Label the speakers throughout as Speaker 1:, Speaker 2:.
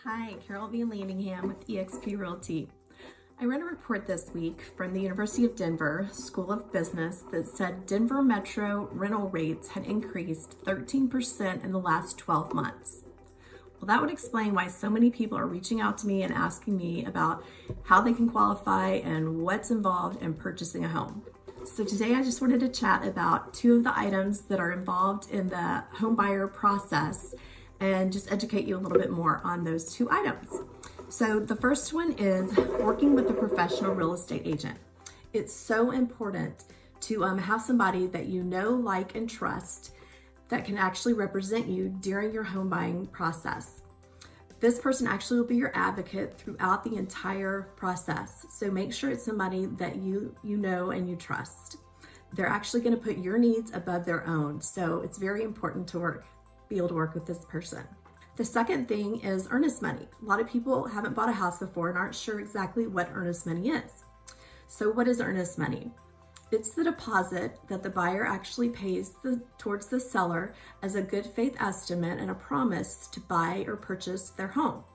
Speaker 1: Hi, Carol V. Landingham with eXp Realty. I read a report this week from the University of Denver School of Business that said Denver metro rental rates had increased 13% in the last 12 months. Well, that would explain why so many people are reaching out to me and asking me about how they can qualify and what's involved in purchasing a home. So today I just wanted to chat about two of the items that are involved in the home buyer process and just educate you a little bit more on those two items. So the first one is working with a professional real estate agent. It's so important to have somebody that you know, like, and trust that can actually represent you during your home buying process. This person actually will be your advocate throughout the entire process. So make sure it's somebody that you know and you trust. They're actually going to put your needs above their own. So it's very important to be able to work with this person. The second thing is earnest money. A lot of people haven't bought a house before and aren't sure exactly what earnest money is. So what is earnest money? It's the deposit that the buyer actually pays towards the seller as a good faith estimate and a promise to buy or purchase their home.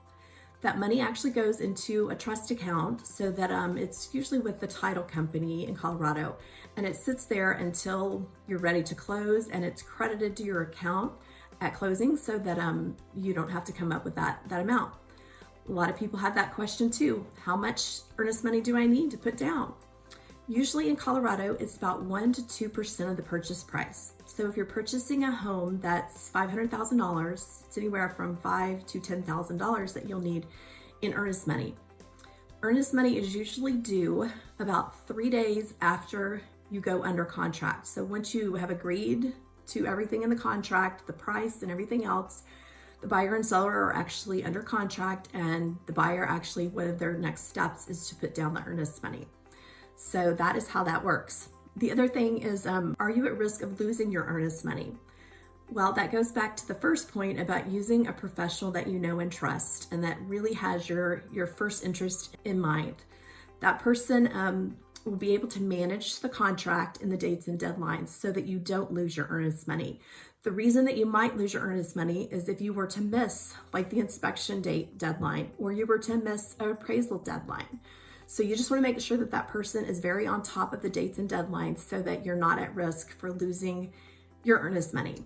Speaker 1: That money actually goes into a trust account so that it's usually with the title company in Colorado, and it sits there until you're ready to close, and it's credited to your account at closing so that you don't have to come up with that amount. A lot of people have that question too. How much earnest money do I need to put down? Usually in Colorado, it's about 1 to 2% of the purchase price. So if you're purchasing a home that's $500,000, it's anywhere from $5,000 to $10,000 that you'll need in earnest money. Earnest money is usually due about 3 days after you go under contract. So once you have agreed to everything in the contract, the price and everything else, the buyer and seller are actually under contract, and the buyer actually, one of their next steps is to put down the earnest money. So that is how that works. The other thing is, are you at risk of losing your earnest money? Well, that goes back to the first point about using a professional that you know and trust and that really has your first interest in mind. That person will be able to manage the contract and the dates and deadlines so that you don't lose your earnest money. The reason that you might lose your earnest money is if you were to miss like the inspection date deadline, or you were to miss an appraisal deadline. So you just want to make sure that that person is very on top of the dates and deadlines so that you're not at risk for losing your earnest money.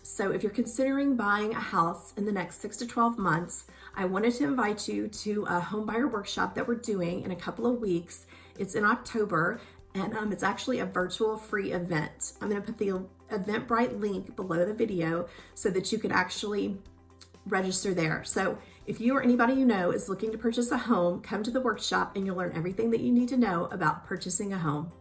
Speaker 1: So if you're considering buying a house in the next 6 to 12 months, I wanted to invite you to a home buyer workshop that we're doing in a couple of weeks. It's in October, and it's actually a virtual free event. I'm going to put the Eventbrite link below the video so that you can actually register there. So if you or anybody you know is looking to purchase a home, come to the workshop and you'll learn everything that you need to know about purchasing a home.